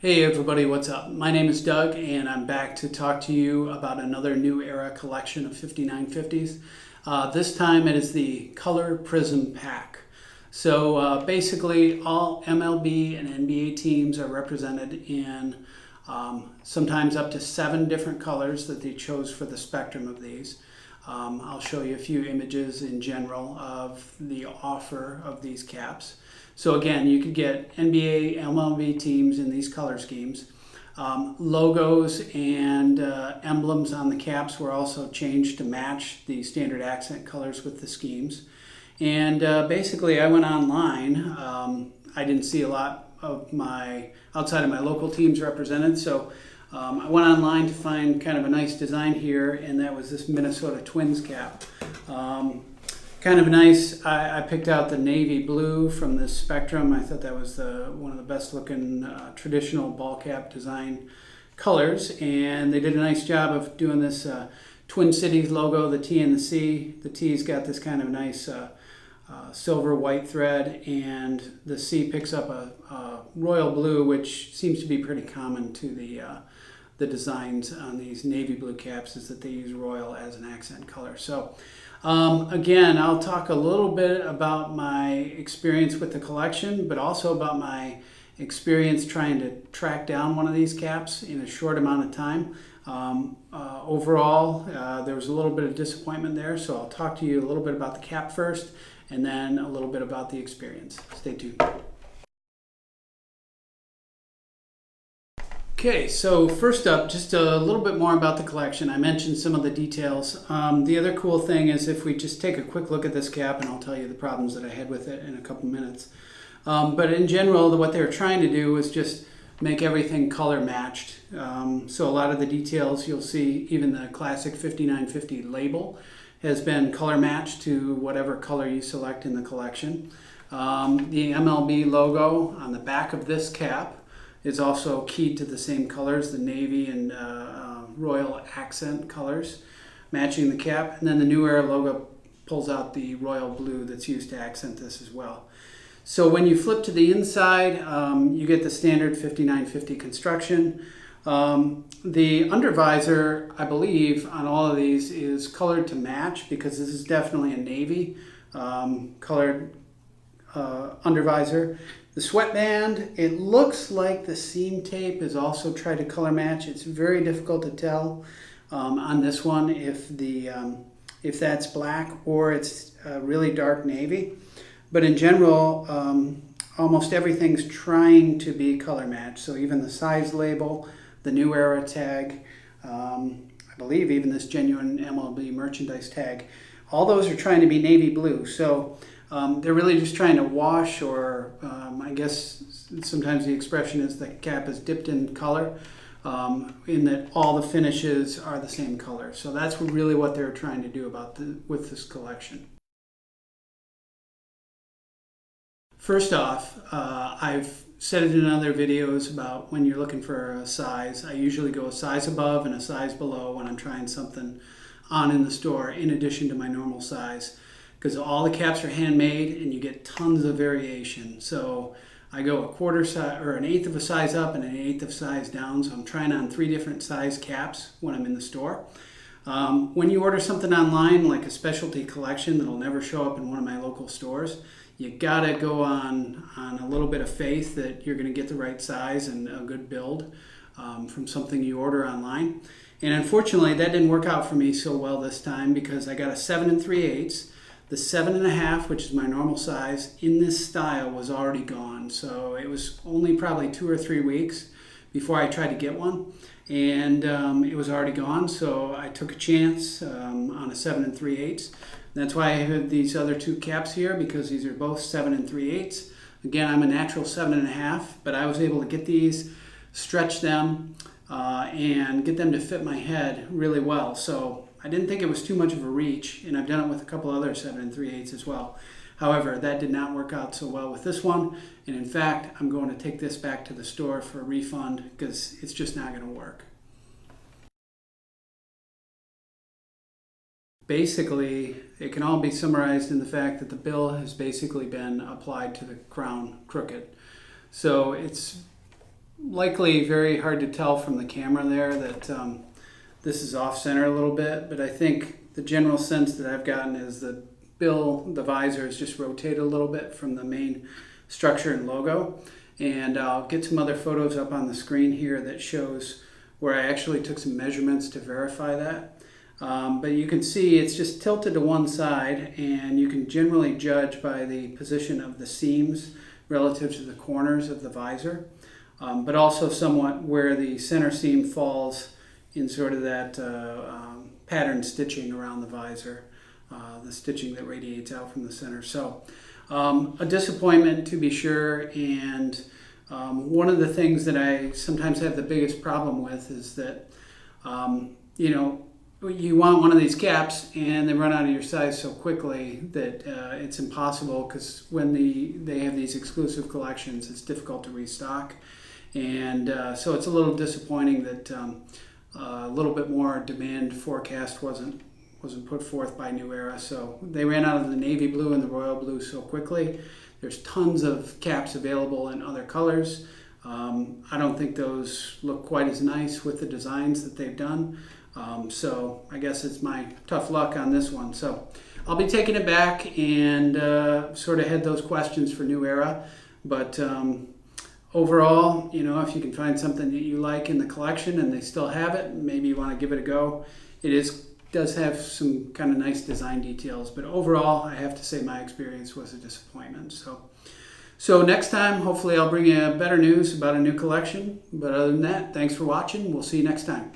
Hey everybody, what's up? My name is Doug and I'm back to talk to you about another new era collection of 5950s. This time it is the Color Prism Pack. So basically all MLB and NBA teams are represented in sometimes up to 7 different colors that they chose for the spectrum of these. I'll show you a few images in general of the offer of these caps. So again, you could get NBA, MLB teams in these color schemes. Logos and emblems on the caps were also changed to match the standard accent colors with the schemes. And basically I went online. I didn't see a lot of outside of my local teams represented, so I went online to find kind of a nice design here, and that was this Minnesota Twins cap. Kind of nice. I picked out the navy blue from this spectrum. I thought that was one of the best looking traditional ball cap design colors, and they did a nice job of doing this Twin Cities logo, the T and the C. The T's got this kind of nice silver white thread, and the C picks up a royal blue, which seems to be pretty common to the designs on these navy blue caps, is that they use royal as an accent color. So again, I'll talk a little bit about my experience with the collection, but also about my experience trying to track down one of these caps in a short amount of time. Overall, there was a little bit of disappointment there, so I'll talk to you a little bit about the cap first, and then a little bit about the experience. Stay tuned. Okay, so first up, just a little bit more about the collection. I mentioned some of the details. The other cool thing is if we just take a quick look at this cap, and I'll tell you the problems that I had with it in a couple minutes. But in general, what they were trying to do was just make everything color matched. So a lot of the details you'll see, even the classic 5950 label has been color matched to whatever color you select in the collection. The MLB logo on the back of this cap is also keyed to the same colors, the navy and royal accent colors, matching the cap. And then the New Era logo pulls out the royal blue that's used to accent this as well. So when you flip to the inside, you get the standard 5950 construction. The undervisor, I believe, on all of these is colored to match, because this is definitely a navy colored undervisor. The sweatband, it looks like the seam tape is also tried to color match. It's very difficult to tell on this one if that's black or it's really dark navy. But in general, almost everything's trying to be color matched. So even the size label, the New Era tag, I believe even this genuine MLB merchandise tag, all those are trying to be navy blue. So they're really just trying to wash, or I guess sometimes the expression is the cap is dipped in color, in that all the finishes are the same color. So that's really what they're trying to do with this collection. First off, I've said it in other videos about when you're looking for a size. I usually go a size above and a size below when I'm trying something on in the store, in addition to my normal size, because all the caps are handmade and you get tons of variation. So I go a quarter size or an eighth of a size up and an eighth of size down. So I'm trying on 3 different size caps when I'm in the store. When you order something online, like a specialty collection that'll never show up in one of my local stores, you gotta go on a little bit of faith that you're gonna get the right size and a good build from something you order online. And unfortunately, that didn't work out for me so well this time, because I got a 7 3/8. The 7.5, which is my normal size, in this style was already gone. So it was only probably 2 or 3 weeks before I tried to get one, and it was already gone. So I took a chance on a 7 3/8. That's why I have these other 2 caps here, because these are both 7 3/8. Again, I'm a natural 7.5, but I was able to get these, stretch them, and get them to fit my head really well. So I didn't think it was too much of a reach, and I've done it with a couple other 7 3/8 as well. However, that did not work out so well with this one, and in fact, I'm going to take this back to the store for a refund, because it's just not going to work. Basically, it can all be summarized in the fact that the bill has basically been applied to the crown crooked. So it's likely very hard to tell from the camera there that this is off center a little bit, but I think the general sense that I've gotten is that the visor is just rotated a little bit from the main structure and logo. And I'll get some other photos up on the screen here that shows where I actually took some measurements to verify that. But you can see it's just tilted to one side, and you can generally judge by the position of the seams relative to the corners of the visor, but also somewhat where the center seam falls in sort of that pattern stitching around the visor, the stitching that radiates out from the center. So a disappointment to be sure, and one of the things that I sometimes have the biggest problem with is that you want one of these caps and they run out of your size so quickly that it's impossible, because when they have these exclusive collections, it's difficult to restock. And so it's a little disappointing that a little bit more demand forecast wasn't put forth by New Era. So they ran out of the navy blue and the royal blue so quickly. There's tons of caps available in other colors. I don't think those look quite as nice with the designs that they've done. So I guess it's my tough luck on this one. So I'll be taking it back and sort of head those questions for New Era. But overall, if you can find something that you like in the collection and they still have it, maybe you want to give it a go. It does have some kind of nice design details, but overall, I have to say my experience was a disappointment. So next time, hopefully I'll bring you better news about a new collection. But other than that, thanks for watching. We'll see you next time.